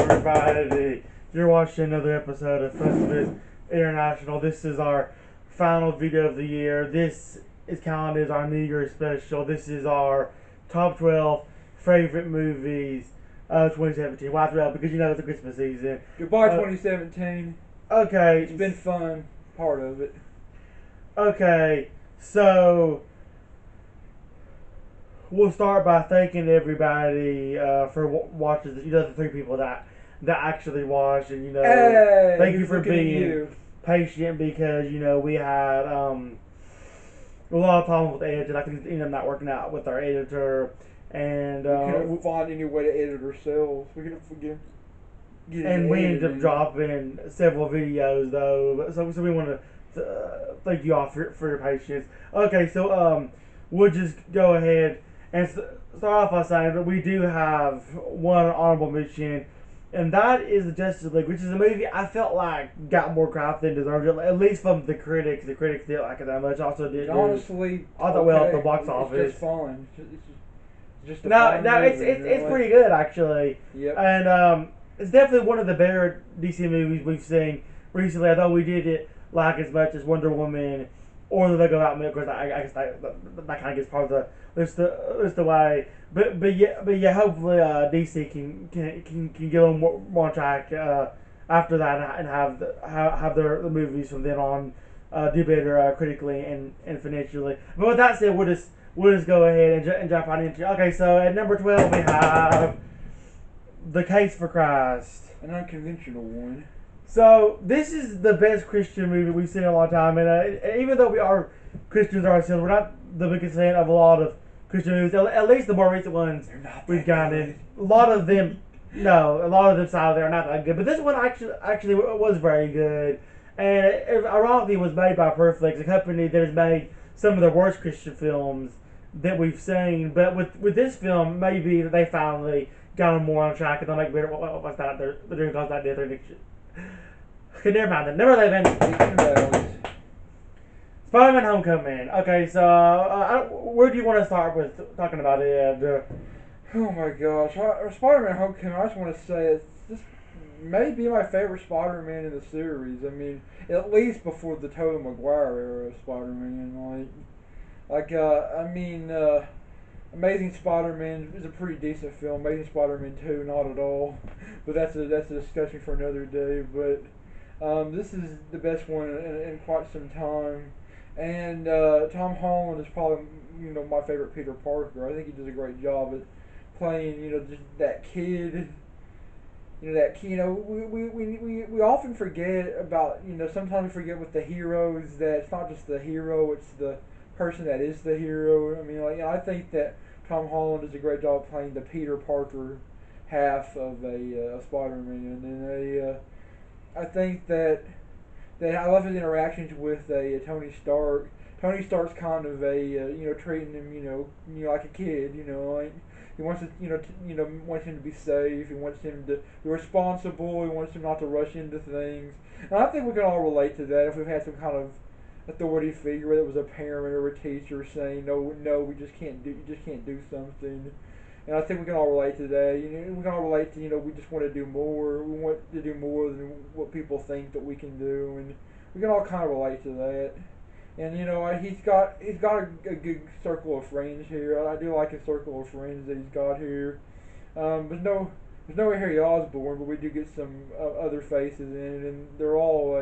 everybody? You're watching another episode of FunSmiths International. This is our final video of the year. This is counted as our New Year's special. This is our top 12 favorite movies of 2017. Why 12? Because you know it's the Christmas season. Goodbye 2017. Okay. It's been fun, part of it. Okay, so we'll start by thanking everybody for watching. The 3 people that actually watched, and Hey, thank you for being patient because we had a lot of problems with the editing. I think it ended up not working out with our editor, and we couldn't find any way to edit ourselves. We couldn't and we ended up dropping several videos though. So we want to thank you all for your patience. Okay, so we'll just go ahead and start off by saying that we do have one honorable mention, and that is the Justice League, which is a movie I felt like got more crap than deserved, at least from the critics. The critics didn't like it that much. Also did honestly, I thought well at the box office. It's just fun. It's just a no, movie, it's pretty good actually. Yep. And it's definitely one of the better DC movies we've seen recently. Although we didn't like as much as Wonder Woman or the Lego Batman. Of course, I guess that kind of gets part of the list away. But yeah. Hopefully, DC can get on more on track after that and have their movies from then on do better critically and financially. But with that said, we'll just go ahead and jump right into. Okay, so at number 12 we have The Case for Christ, an unconventional one. So this is the best Christian movie we've seen in a long time, and even though we are Christians ourselves, we're not the biggest fan of a lot of Christian movies. At least the more recent ones we've gotten. A lot of them side there are not that good. But this one actually was very good, and ironically, it was made by Perflex, a company that has made some of the worst Christian films that we've seen. But with this film, maybe they finally got them more on track and they'll make better. What's that? They're doing cause that death or addiction. Okay, never mind then. Never mind. Spider-Man Homecoming. Okay, so where do you want to start with talking about it? Oh my gosh, Spider-Man Homecoming. I just want to say this may be my favorite Spider-Man in the series. I mean, at least before the Tobey Maguire era of Spider-Man. Amazing Spider-Man is a pretty decent film. Amazing Spider-Man 2, not at all. But that's a discussion for another day. But this is the best one in quite some time. And Tom Holland is probably my favorite Peter Parker. I think he does a great job at playing just that kid. We often forget about sometimes we forget with the heroes that it's not just the hero, it's the person that is the hero. I mean, I think that Tom Holland does a great job playing the Peter Parker half of a Spider-Man, and I think that I love his interactions with Tony Stark. Tony Stark's kind of treating him like a kid. He wants wants him to be safe. He wants him to be responsible. He wants him not to rush into things. And I think we can all relate to that if we've had some kind of authority figure, whether it was a parent or a teacher saying no, you just can't do something. And I think we can all relate to that. We can all relate to we just want to do more. We want to do more than what people think that we can do, and we can all kind of relate to that. And he's got a good circle of friends here. I do like his circle of friends that he's got here. There's no Harry Osborn, but we do get some other faces in it, and they're all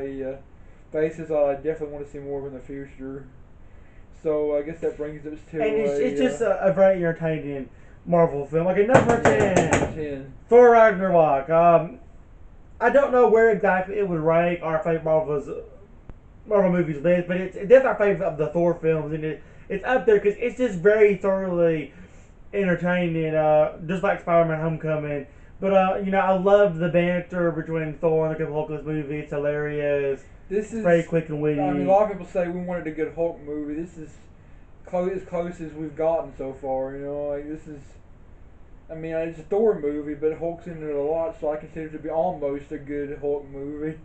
faces I definitely want to see more of in the future. So I guess that brings us to. And it's just a very entertaining Marvel film. Okay, number 10. Thor Ragnarok. I don't know where exactly it would rank our favorite Marvel movies list, but it's definitely our favorite of the Thor films, and it's up there because it's just very thoroughly entertaining, just like Spider-Man Homecoming. But I love the banter between Thor and the Hulk in this movie. It's hilarious. This is very quick and witty. I mean, a lot of people say we wanted a good Hulk movie. This is as close as we've gotten so far. This is. I mean, it's a Thor movie, but Hulk's in it a lot, so I consider it to be almost a good Hulk movie.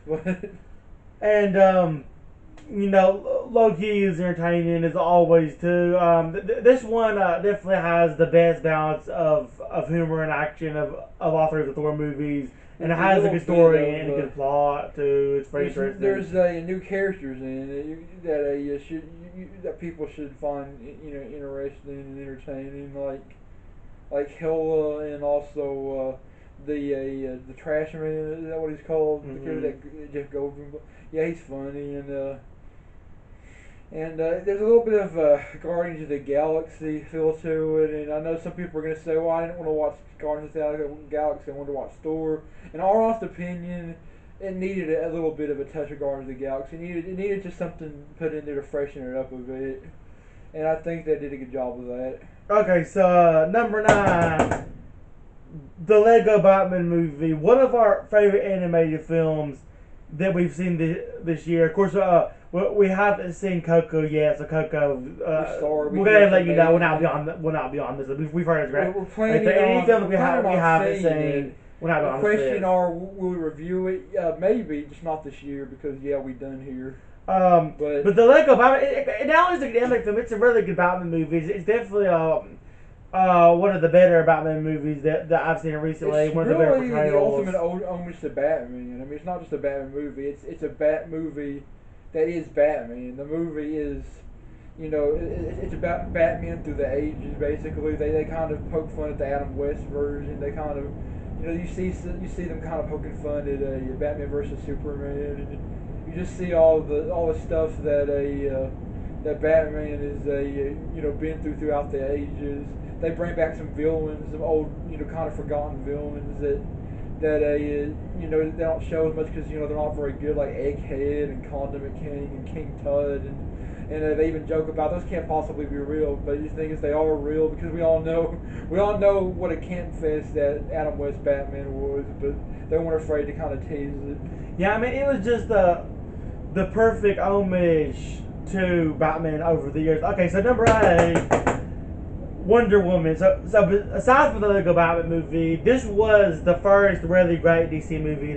But and low key is entertaining as always too. This one definitely has the best balance of humor and action of all three of the Thor movies, and it has a good story and a good plot too. It's very interesting. There's new characters in it that people should find interesting and entertaining, like Hela, and also the Trash Man. Is that what he's called? The character that Jeff Goldblum. Yeah, he's funny, and there's a little bit of Guardians of the Galaxy feel to it, and I know some people are going to say, well, I didn't want to watch Guardians of the Galaxy, I wanted to watch Thor. In our honest opinion, it needed a little bit of a touch of Guardians of the Galaxy. It needed just something put in there to freshen it up a bit, and I think they did a good job of that. Okay, so number 9, the Lego Batman movie, one of our favorite animated films that we've seen this year. Of course, we haven't seen Coco yet, so Coco. We're gonna let you know we'll not be on this. We've heard it's great. We're planning any film that we haven't seen. We're not on the question are, will we review it? Maybe, just not this year because we done here. But the Lego Batman, it not only is a good animated film, it's a really good Batman movie. It's definitely one of the better Batman movies that I've seen recently. It's one really of the better portrayals. The ultimate homage to Batman. I mean, it's not just a Batman movie. It's a Bat movie that is Batman. The movie is, it's about Batman through the ages. Basically, they kind of poke fun at the Adam West version. They kind of, you see them kind of poking fun at Batman versus Superman. And you just see all the stuff that that Batman is been throughout the ages. They bring back some villains, some old, kind of forgotten villains that they don't show as much because they're not very good, like Egghead and Condiment King and King Tut, and they even joke about those can't possibly be real, but the thing is they are real because we all know what a camp fest that Adam West Batman was, but they weren't afraid to kind of tease it. Yeah, I mean it was just the perfect homage to Batman over the years. Okay, so number 8. Wonder Woman. So aside from the Lego Batman movie, this was the first really great DC movie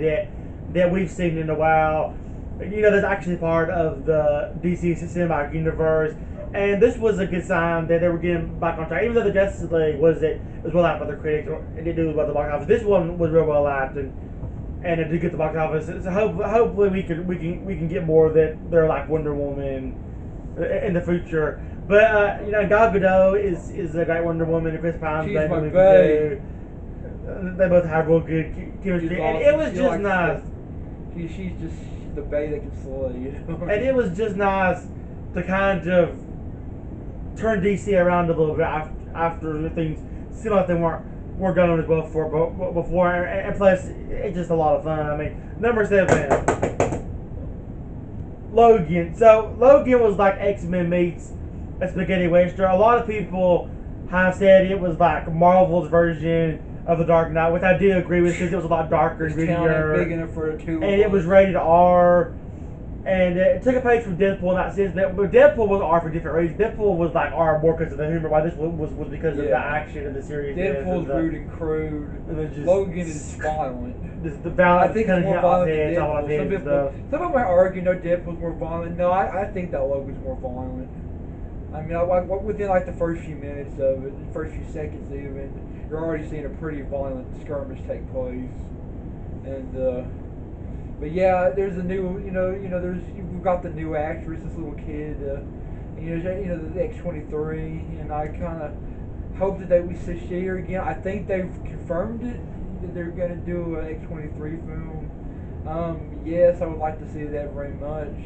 that we've seen in a while. That's actually part of the DC cinematic universe, and this was a good sign that they were getting back on track. Even though the Justice League was well liked by the critics, and it did well at the box office, this one was real well liked, and it did get the box office. So hopefully we can get more that they're like Wonder Woman in the future. But Gal Gadot is a great Wonder Woman, and Chris Pine's great movie too. They both have real good chemistry, and it was just nice. She's the bae that can slay, And it was just nice to kind of turn DC around a little bit after things seemed like they weren't going as well before, and plus it's just a lot of fun. I mean, number 7, Logan. So Logan was like X-Men meets a spaghetti western. A lot of people have said it was like Marvel's version of The Dark Knight, which I do agree with because it was a lot darker and grittier. Big enough for a 2. And it was rated R. And it took a page from Deadpool in that sense. But Deadpool was R for different reasons. Deadpool was like R more because of the humor, while this was because of the action and the series. Deadpool's rude and crude. Logan is violent. The violence I think it's more violent than Deadpool. Some people might argue, Deadpool's more violent. No, I think that Logan's more violent. I mean, within like the first few minutes of it, the first few seconds even, you're already seeing a pretty violent skirmish take place. And but yeah, there's a new, we've got the new actress, this little kid, the X-23, and I kind of hope that we see her again. I think they've confirmed it that they're gonna do an X-23 film. Yes, I would like to see that very much.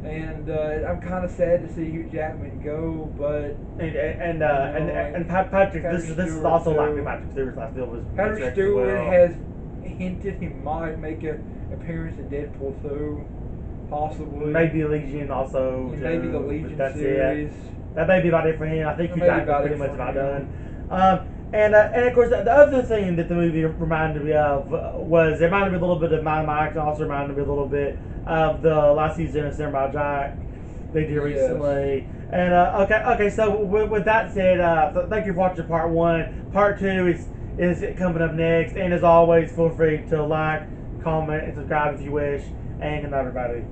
And I'm kind of sad to see Hugh Jackman go, but and Patrick, this is also likely Patrick Stewart's last film was Patrick Stewart has hinted he might make an appearance in Deadpool 2, possibly. Maybe Legion also. Maybe the Legion series. That may be about it for him. I think Hugh Jackman's pretty much about done. And of course, the other thing that the movie reminded me of was it reminded me a little bit of Mad Max, and also reminded me a little bit of the last season of Samurai Jack they did recently. And okay. So with that said, thank you for watching part 1. Part 2 is coming up next, and as always, feel free to like, comment, and subscribe if you wish. And good night, everybody.